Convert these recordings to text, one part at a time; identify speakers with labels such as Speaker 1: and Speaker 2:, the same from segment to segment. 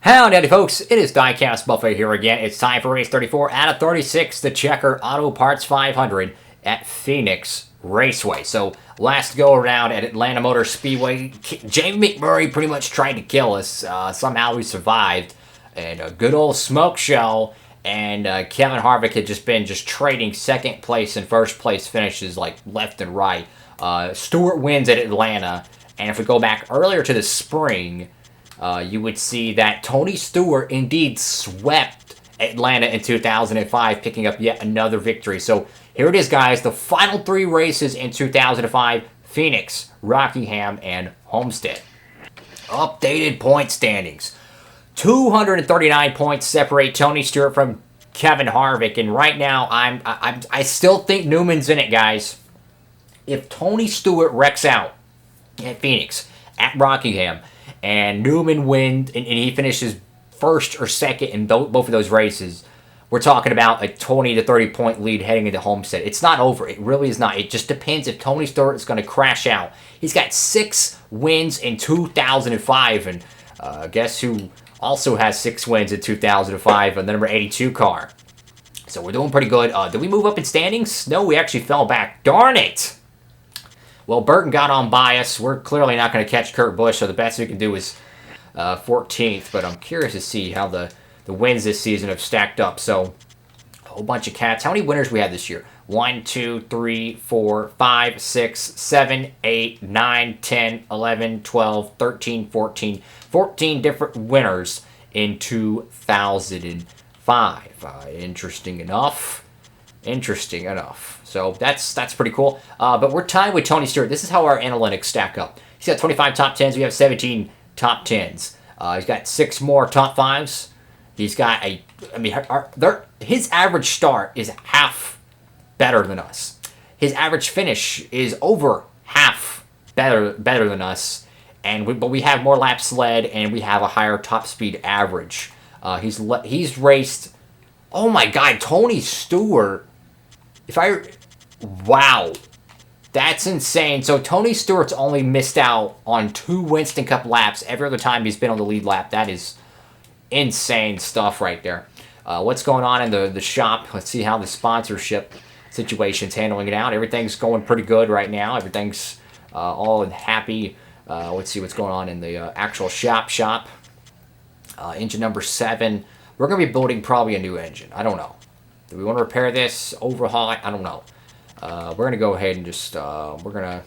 Speaker 1: Howdy folks, it is DIECAST Buffet here again. It's time for race 34 out of 36, the Checker Auto Parts 500 at Phoenix Raceway. So last go around at Atlanta Motor Speedway, Jamie McMurray pretty much tried to kill us. Somehow we survived. And a good old smoke show. And Kevin Harvick had just been trading second place and first place finishes like left and right. Stewart wins at Atlanta. And if we go back earlier to the spring, you would see that Tony Stewart indeed swept Atlanta in 2005, picking up yet another victory. So here it is, guys. The final three races in 2005, Phoenix, Rockingham, and Homestead. Updated point standings. 239 points separate Tony Stewart from Kevin Harvick. And right now, I still think Newman's in it, guys. If Tony Stewart wrecks out at Phoenix, at Rockingham, and Newman wins, and he finishes first or second in both of those races, we're talking about a 20 to 30 point lead heading into Homestead. It's not over. It really is not. It just depends if Tony Stewart is going to crash out. He's got 6 wins in 2005, and guess who also has 6 wins in 2005 on the number 82 car. So we're doing pretty good. Did we move up in standings? No, we actually fell back. Darn it! Well, Burton got on by us. We're clearly not going to catch Kurt Busch, so the best we can do is 14th. But I'm curious to see how the wins this season have stacked up. So, a whole bunch of cats. How many winners we had this year? 1, 2, 3, 4, 5, 6, 7, 8, 9, 10, 11, 12, 13, 14. 14 different winners in 2005. Interesting enough. Interesting enough. So that's pretty cool. But we're tied with Tony Stewart. This is how our analytics stack up. He's got 25 top 10s. We have 17 top 10s. He's got 6 more top 5s. He's got his average start is half better than us. His average finish is over half better than us. But we have more laps led, and we have a higher top speed average. He's raced. Oh my God, Tony Stewart. Wow. That's insane. So Tony Stewart's only missed out on 2 Winston Cup laps every other time he's been on the lead lap. That is insane stuff right there. What's going on in the shop? Let's see how the sponsorship situation's handling it out. Everything's going pretty good right now. Everything's all happy. Let's see what's going on in the actual shop. Engine number 7. We're going to be building probably a new engine. I don't know. Do we want to repair this? Overhaul it? I don't know. We're going to go ahead and just, we're going to,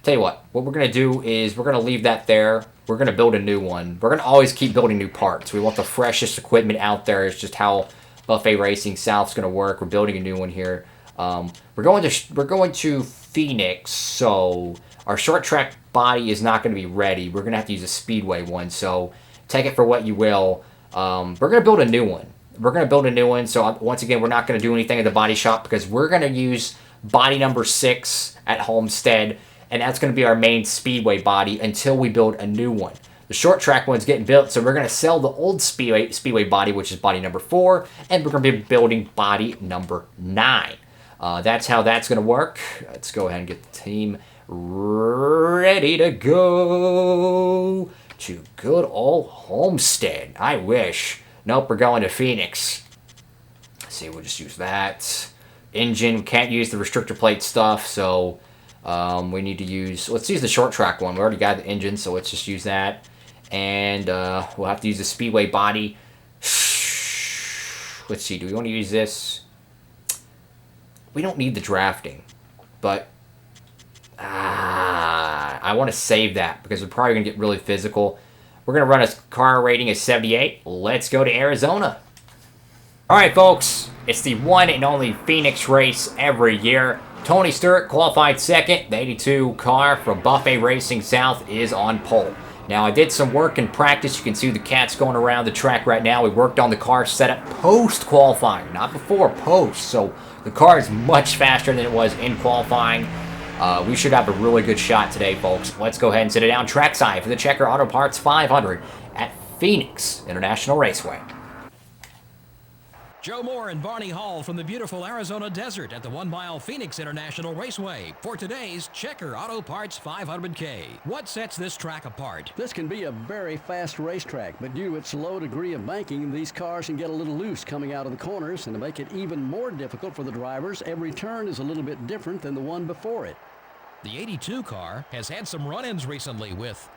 Speaker 1: tell you what we're going to do is we're going to leave that there. We're going to build a new one. We're going to always keep building new parts. We want the freshest equipment out there. It's just how Buffet Racing South's going to work. We're building a new one here. We're going to Phoenix, so our short track body is not going to be ready. We're going to have to use a speedway one, so take it for what you will. We're going to build a new one. So once again, we're not going to do anything at the body shop because we're going to use body number 6 at Homestead, and that's going to be our main speedway body until we build a new one. The short track one's getting built, so we're going to sell the old speedway body, which is body number 4, and we're going to be building body number 9. That's how that's going to work. Let's go ahead and get the team ready to go to good old Homestead. I wish. Nope, we're going to Phoenix. Let's see, we'll just use that. Engine, we can't use the restrictor plate stuff, so we need to use, let's use the short track one. We already got the engine, so let's just use that. And we'll have to use the speedway body. Let's see, do we want to use this? We don't need the drafting, but I want to save that because we're probably going to get really physical. We're going to run a car rating of 78. Let's go to Arizona. All right, folks. It's the one and only Phoenix race every year. Tony Stewart qualified second. The 82 car from Buffet Racing South is on pole. Now, I did some work in practice. You can see the cats going around the track right now. We worked on the car setup post-qualifying, not before, post. So the car is much faster than it was in qualifying. We should have a really good shot today, folks. Let's go ahead and sit it down trackside for the Checker Auto Parts 500 at Phoenix International Raceway.
Speaker 2: Joe Moore and Barney Hall from the beautiful Arizona desert at the 1 Mile Phoenix International Raceway for today's Checker Auto Parts 500K. What sets this track apart?
Speaker 3: This can be a very fast racetrack, but due to its low degree of banking, these cars can get a little loose coming out of the corners, and to make it even more difficult for the drivers, every turn is a little bit different than the one before it.
Speaker 2: The 82 car has had some run-ins recently with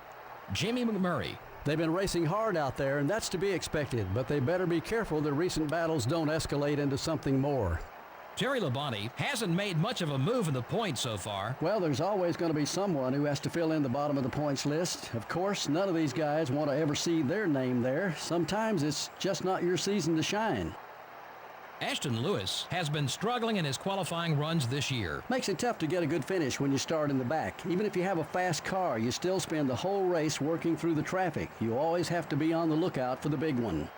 Speaker 2: Jimmy McMurray.
Speaker 3: They've been racing hard out there, and that's to be expected, but they better be careful that recent battles don't escalate into something more.
Speaker 2: Terry Labonte hasn't made much of a move in the points so far.
Speaker 3: Well, there's always going to be someone who has to fill in the bottom of the points list. Of course, none of these guys want to ever see their name there. Sometimes it's just not your season to shine.
Speaker 2: Ashton Lewis has been struggling in his qualifying runs this year.
Speaker 3: Makes it tough to get a good finish when you start in the back. Even if you have a fast car, you still spend the whole race working through the traffic. You always have to be on the lookout for the big one.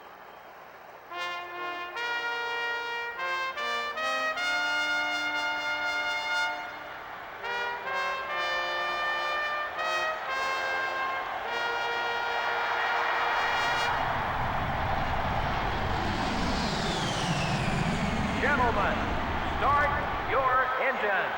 Speaker 4: Gentlemen, start your engines.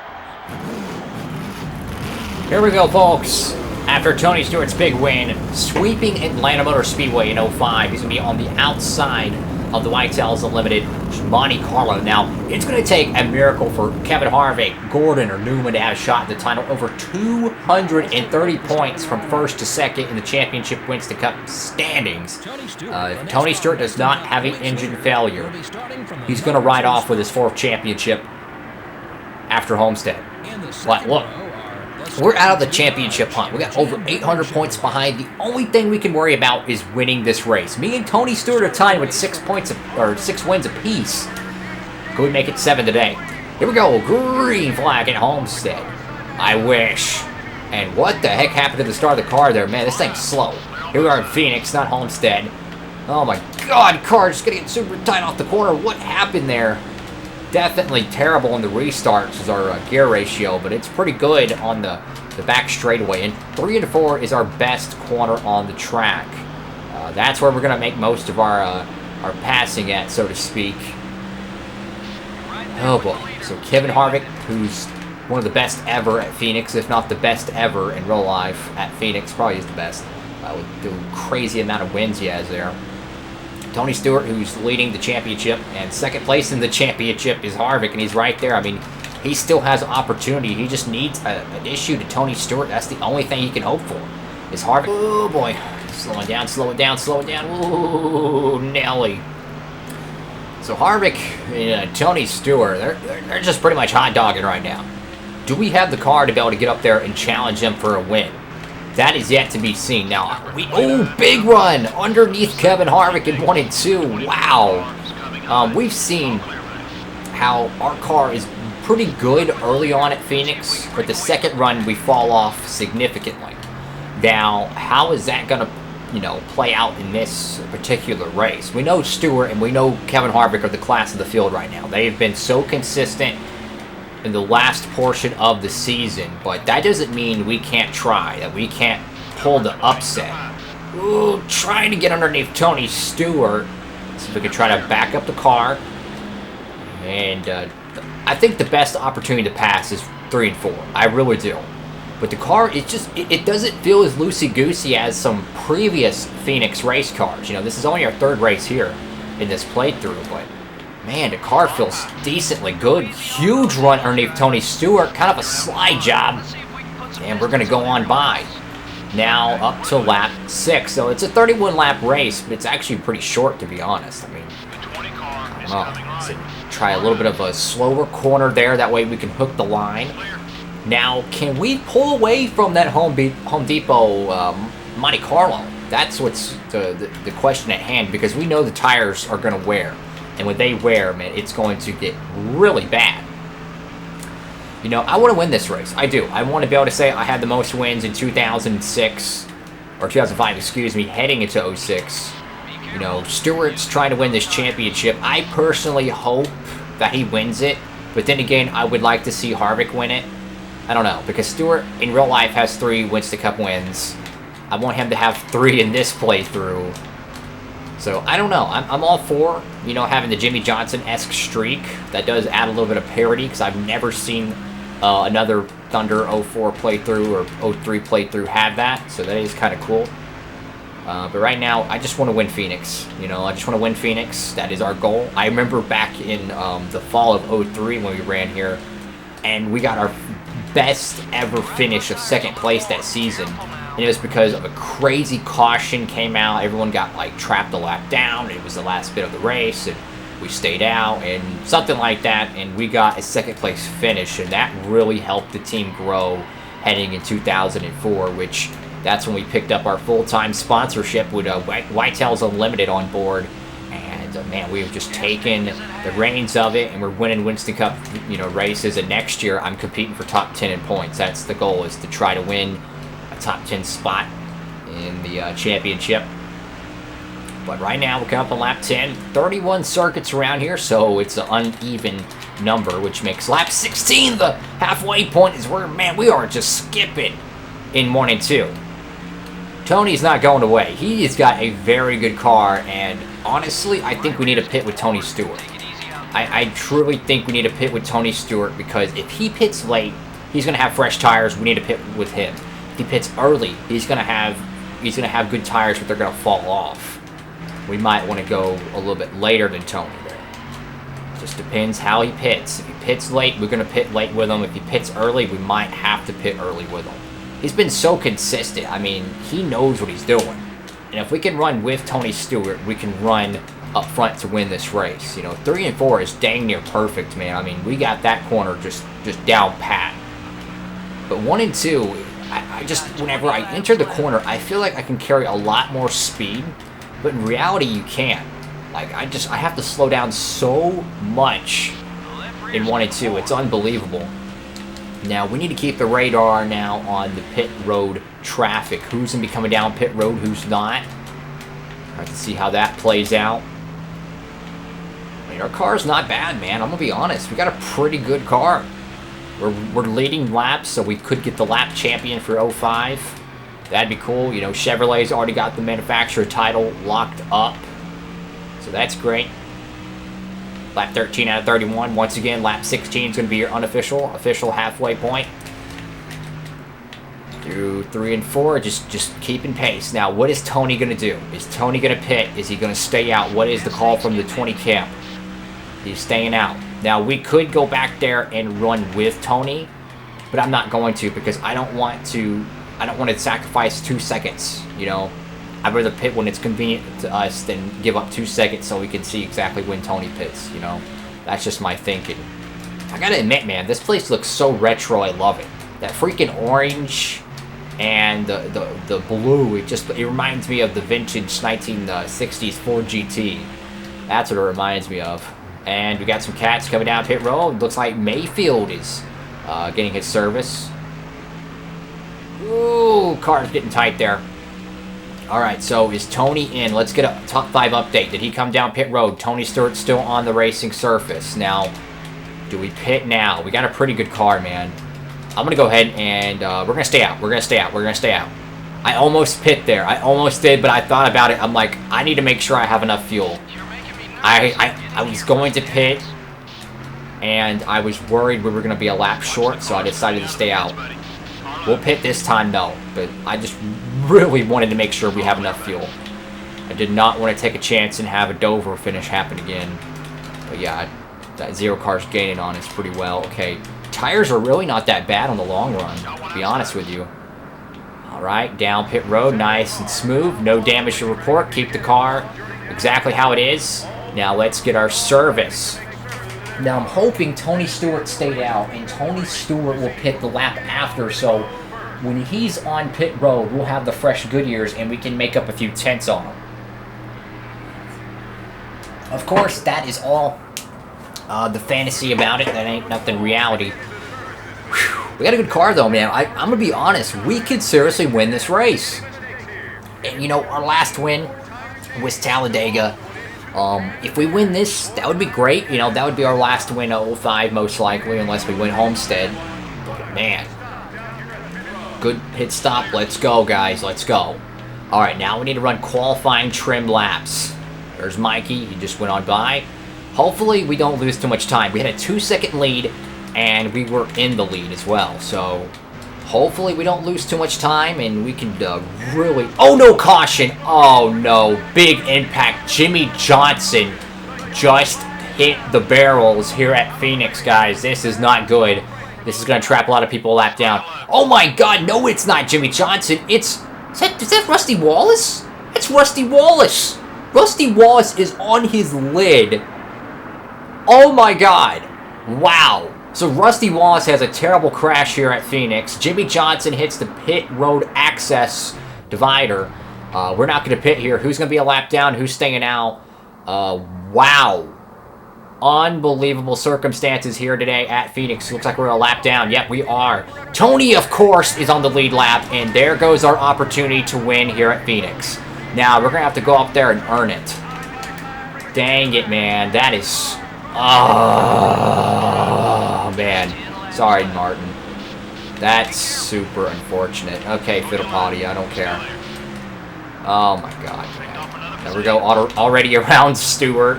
Speaker 1: Here we go, folks. After Tony Stewart's big win, sweeping Atlanta Motor Speedway in 05, he's going to be on the outside of the Whitetails Unlimited Monte Carlo. Now, it's going to take a miracle for Kevin Harvick, Gordon, or Newman to have a shot at the title. Over 230 points from first to second in the championship Winston Cup standings. If Tony Stewart does not have an engine failure, he's going to ride off with his fourth championship after Homestead. But look, we're out of the championship hunt. We got over 800 points behind. The only thing we can worry about is winning this race. Me and Tony Stewart are tied with 6 wins apiece. Could we make it 7 today? Here we go. Green flag at Homestead. I wish. And what the heck happened to the start of the car there? Man, this thing's slow. Here we are in Phoenix, not Homestead. Oh my God, car just gonna get super tight off the corner. What happened there? Definitely terrible in the restarts is our gear ratio, but it's pretty good on the back straightaway. And 3 and 4 is our best corner on the track. That's where we're going to make most of our passing at, so to speak. Oh boy. So Kevin Harvick, who's one of the best ever at Phoenix, if not the best ever in real life at Phoenix, probably is the best. With the crazy amount of wins he has there. Tony Stewart, who's leading the championship, and second place in the championship is Harvick, and he's right there. I mean, he still has opportunity. He just needs an issue to Tony Stewart. That's the only thing he can hope for, is Harvick. Oh, boy. Slow it down, slow it down, slow it down. Ooh, Nelly. So Harvick and Tony Stewart, they're just pretty much hot dogging right now. Do we have the car to be able to get up there and challenge him for a win? That is yet to be seen. Now, big run underneath Kevin Harvick in 1 and 2. Wow. We've seen how our car is pretty good early on at Phoenix, but the second run we fall off significantly. Now, how is that going to, play out in this particular race? We know Stewart and we know Kevin Harvick are the class of the field right now. They have been so consistent in the last portion of the season, but that doesn't mean we can't try, that we can't pull the upset. Ooh, trying to get underneath Tony Stewart. See if we can try to back up the car. And I think the best opportunity to pass is 3 and 4. I really do. But the car, it doesn't feel as loosey-goosey as some previous Phoenix race cars. This is only our 3rd race here in this playthrough, but man, the car feels decently good. Huge run underneath Tony Stewart. Kind of a slide job. And we're going to go on by. Now up to lap 6. So it's a 31-lap race, but it's actually pretty short, to be honest. I mean, I don't know. So try a little bit of a slower corner there. That way we can hook the line. Now, can we pull away from that Home Depot Monte Carlo? That's what's the question at hand, because we know the tires are going to wear. And when they wear, man, it's going to get really bad. I want to win this race. I do. I want to be able to say I had the most wins in 2006, or 2005, excuse me, heading into 06. Stewart's trying to win this championship. I personally hope that he wins it, but then again, I would like to see Harvick win it. I don't know, because Stewart in real life has 3 Winston Cup wins. I want him to have 3 in this playthrough. So, I don't know. I'm all for, you know, having the Jimmy Johnson-esque streak. That does add a little bit of parity, because I've never seen another Thunder 04 playthrough or 03 playthrough have that. So that is kind of cool. But right now, I just want to win Phoenix. You know, I just want to win Phoenix. That is our goal. I remember back in the fall of 03 when we ran here, and we got our best ever finish of second place that season. And it was because of a crazy caution came out. Everyone got, like, trapped a lap down. It was the last bit of the race, and we stayed out, and something like that, and we got a second place finish, and that really helped the team grow heading in 2004, which that's when we picked up our full-time sponsorship with Whitetails Unlimited on board. And man, we've just taken the reins of it, and we're winning Winston Cup, you know, races. And next year, I'm competing for top 10 in points. That's the goal, is to try to win a top 10 spot in the championship. But right now, we're coming up on lap 10. 31 circuits around here, so it's an uneven number, which makes lap 16 the halfway point. Is where, man, we are just skipping in 1 and 2. Tony's not going away. He has got a very good car, and honestly, I think we need a pit with Tony Stewart. I truly think we need a pit with Tony Stewart, because if he pits late, he's going to have fresh tires. We need a pit with him. If he pits early, he's going to have good tires, but they're going to fall off. We might want to go a little bit later than Tony there. Just depends how he pits. If he pits late, we're going to pit late with him. If he pits early, we might have to pit early with him. He's been so consistent. I mean, he knows what he's doing. And if we can run with Tony Stewart, we can run up front to win this race. You know, 3 and 4 is dang near perfect, man. I mean, we got that corner just down pat. But 1 and 2, I just, whenever I enter the corner, I feel like I can carry a lot more speed. But in reality, you can't. Like, I have to slow down so much in 1 and 2. It's unbelievable. Now, we need to keep the radar now on the pit road traffic. Who's going to be coming down pit road, who's not. I can see how that plays out. I mean, our car's not bad, man. I'm going to be honest. We got a pretty good car. We're leading laps, so we could get the lap champion for 05. That'd be cool. You know, Chevrolet's already got the manufacturer title locked up. So that's great. Lap 13 out of 31. Once again, lap 16 is going to be your official halfway point. Through 3 and 4, just keeping pace. Now, what is Tony going to do? Is Tony going to pit? Is he going to stay out? What is the call from the 20 camp? He's staying out. Now, we could go back there and run with Tony, but I'm not going to, because I don't want to sacrifice 2 seconds, you know. I'd rather pit when it's convenient to us than give up 2 seconds so we can see exactly when Tony pits, you know. That's just my thinking. I gotta admit, man, this place looks so retro. I love it. That freaking orange and the blue, it reminds me of the vintage 1960s Ford GT. That's what it reminds me of. And we got some cats coming down pit road. Looks like Mayfield is getting his service. Ooh, car's getting tight there. Alright, so is Tony in? Let's get a top 5 update. Did he come down pit road? Tony Stewart's still on the racing surface. Now, do we pit now? We got a pretty good car, man. I'm going to go ahead and we're going to stay out. We're going to stay out. We're going to stay out. I almost pit there. I almost did, but I thought about it. I'm like, I need to make sure I have enough fuel. I was going to pit, and I was worried we were going to be a lap short, so I decided to stay out. We'll pit this time, though, but I just really wanted to make sure we have enough fuel. I did not want to take a chance and have a Dover finish happen again. But yeah, that zero car's gaining on us pretty well. Okay, tires are really not that bad on the long run, to be honest with you. Alright, down pit road, nice and smooth. No damage to report. Keep the car exactly how it is. Now let's get our service. Now I'm hoping Tony Stewart stayed out, and Tony Stewart will pit the lap after, so when he's on pit road, we'll have the fresh Goodyears, and we can make up a few tenths on them. Of course, that is all the fantasy about it. That ain't nothing reality. Whew. We got a good car, though, man. I'm going to be honest. We could seriously win this race. And, you know, our last win was Talladega. If we win this, that would be great. You know, that would be our last win of 05, most likely, unless we win Homestead. But, man, good pit stop. Let's go, guys. Let's go. All right, now we need to run qualifying trim laps. There's Mikey. He just went on by. Hopefully, we don't lose too much time. We had a 2-second lead, and we were in the lead as well. So, hopefully, we don't lose too much time, and we can really... Oh, no, caution. Oh, no. Big impact. Jimmy Johnson just hit the barrels here at Phoenix, guys. This is not good. This is going to trap a lot of people a lap down. Oh, my God. No, it's not Jimmy Johnson. Is that Rusty Wallace? It's Rusty Wallace. Rusty Wallace is on his lid. Oh my God. Wow. So Rusty Wallace has a terrible crash here at Phoenix. Jimmy Johnson hits the pit road access divider. We're not going to pit here. Who's going to be a lap down? Who's staying out? Wow. Unbelievable circumstances here today at Phoenix. Looks like we're a lap down. Yep, we are. Tony, of course, is on the lead lap, and there goes our opportunity to win here at Phoenix. Now, we're going to have to go up there and earn it. Dang it, man. That is... Oh, man. Sorry, Martin. That's super unfortunate. Okay, Fittipaldi, I don't care. Oh, my God, man. There we go. Already around Stewart.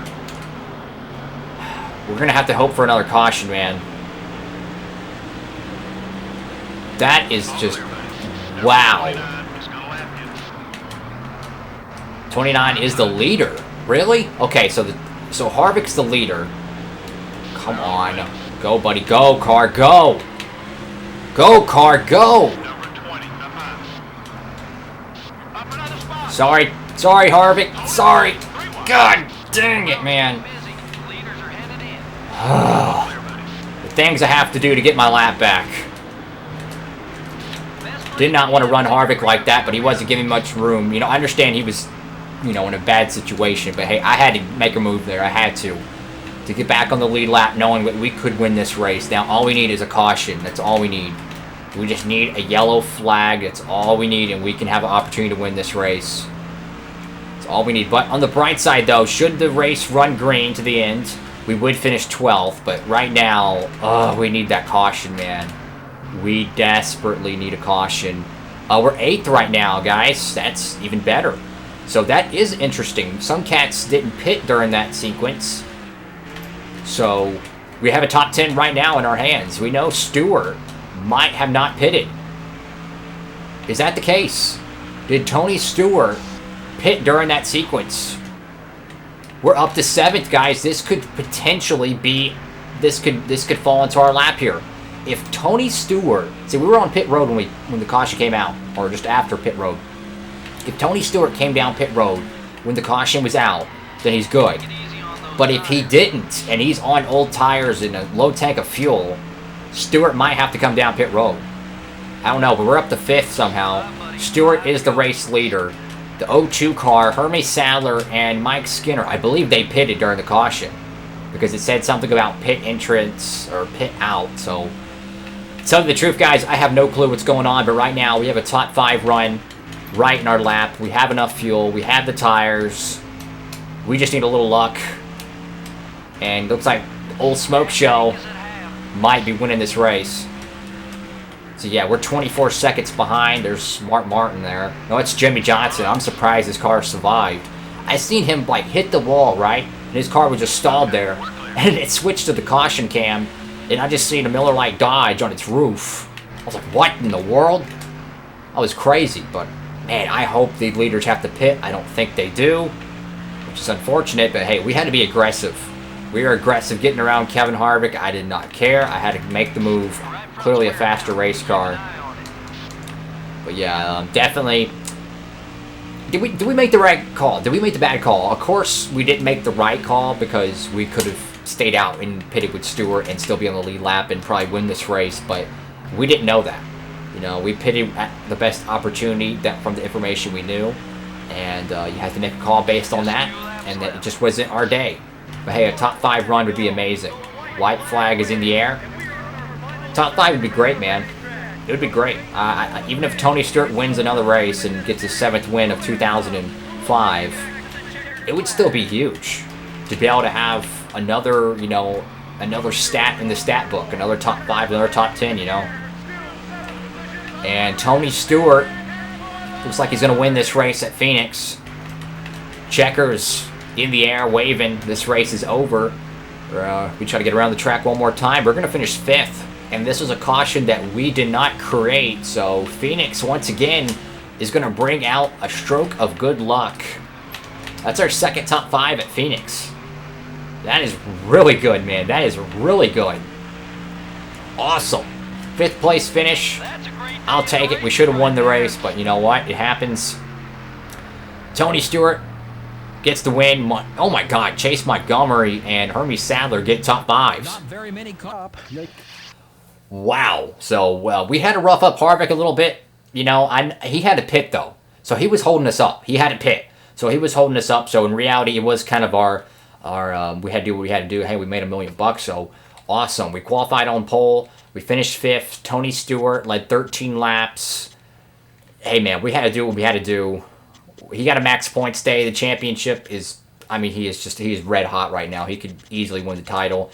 Speaker 1: We're going to have to hope for another caution, man. That is just... Wow. 29 is the leader. Really? Okay, so Harvick's the leader. Come on. Go, buddy. Go, car. Go. Go, car. Go. Sorry. Sorry, Harvick. Sorry. God dang it, man. The things I have to do to get my lap back. Did not want to run Harvick like that, but he wasn't giving much room. You know, I understand he was, you know, in a bad situation, but hey, I had to make a move there. I had to get back on the lead lap knowing that we could win this race. Now, all we need is a caution. That's all we need. We just need a yellow flag. That's all we need, and we can have an opportunity to win this race. That's all we need. But on the bright side, though, should the race run green to the end, we would finish 12th. But right now, we need that caution, man. We desperately need a caution. We're 8th right now, guys. That's even better. So that is interesting. Some cats didn't pit during that sequence. So we have a top 10 right now in our hands. We know Stewart might have not pitted. Is that the case? Did Tony Stewart pit during that sequence? We're up to 7th, guys. This could potentially be... This could fall into our lap here. If Tony Stewart... See, we were on pit road when the caution came out. Or just after pit road. If Tony Stewart came down pit road when the caution was out, then he's good. But if he didn't, and he's on old tires and a low tank of fuel, Stewart might have to come down pit road. I don't know, but we're up to 5th somehow. Stewart is the race leader. The 02 car, Hermes Sadler and Mike Skinner, I believe they pitted during the caution. Because it said something about pit entrance or pit out, so... To tell you the truth, guys, I have no clue what's going on, but right now we have a top 5 run right in our lap. We have enough fuel. We have the tires. We just need a little luck. And looks like Old Smoke Show might be winning this race. So yeah, we're 24 seconds behind. There's Smart Martin there. No, it's Jimmy Johnson. I'm surprised his car survived. I seen him like hit the wall, right? And his car was just stalled there. And it switched to the caution cam. And I just seen a Miller Lite Dodge on its roof. I was like, what in the world? I was crazy, but man, I hope the leaders have to pit. I don't think they do, which is unfortunate, but hey, we had to be aggressive. We were aggressive getting around Kevin Harvick. I did not care. I had to make the move. Clearly a faster race car. But yeah, definitely. Did we make the right call? Did we make the bad call? Of course, we didn't make the right call because we could have stayed out and pitted with Stewart and still be on the lead lap and probably win this race, but we didn't know that. You know, we pitted at the best opportunity that from the information we knew, and you had to make a call based on that, and that it just wasn't our day. But hey, a top 5 run would be amazing. White flag is in the air. Top 5 would be great, man. It would be great. Even if Tony Stewart wins another race and gets his 7th win of 2005, it would still be huge to be able to have another, you know, another stat in the stat book, another top 5, another top 10, you know. And Tony Stewart looks like he's going to win this race at Phoenix. Checkers in the air, waving. This race is over. We try to get around the track one more time. We're going to finish 5th. And this was a caution that we did not create. So Phoenix, once again, is going to bring out a stroke of good luck. That's our second top 5 at Phoenix. That is really good, man. That is really good. Awesome. 5th place finish. I'll take it. We should have won the race, but you know what? It happens. Tony Stewart gets the win. Oh my God. Chase Montgomery and Hermie Sadler get top 5s.
Speaker 2: Not very many
Speaker 1: Wow. So, we had to rough up Harvick a little bit. You know, he had to pit, though. So, he was holding us up. He had to pit. So, he was holding us up. So, in reality, it was kind of we had to do what we had to do. Hey, we made $1 million. So, awesome. We qualified on pole. We finished 5th. Tony Stewart led 13 laps. Hey, man, we had to do what we had to do. He got a max points day. The championship is, I mean, he is red hot right now. He could easily win the title.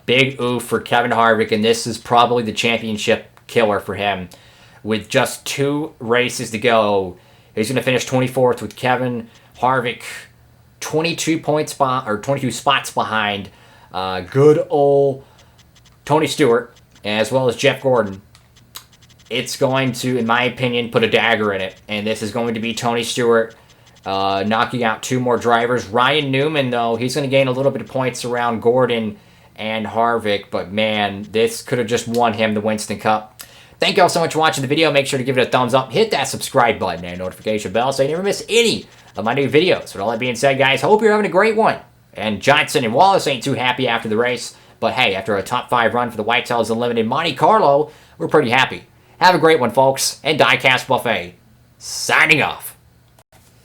Speaker 1: Big oof for Kevin Harvick, and this is probably the championship killer for him. With just 2 races to go, he's going to finish 24th with Kevin Harvick 22 spots behind good old Tony Stewart, as well as Jeff Gordon. It's going to, in my opinion, put a dagger in it, and this is going to be Tony Stewart knocking out 2 more drivers. Ryan Newman, though, he's going to gain a little bit of points around Gordon and Harvick, but man, this could have just won him the Winston Cup. Thank you all so much for watching the video. Make sure to give it a thumbs up, hit that subscribe button and notification bell so you never miss any of my new videos. With all that being said, guys, hope you're having a great one. And Johnson and Wallace ain't too happy after the race, but hey, after a top 5 run for the Whitetails Unlimited Monte Carlo, we're pretty happy. Have a great one, folks, and DIECAST Buffet signing off.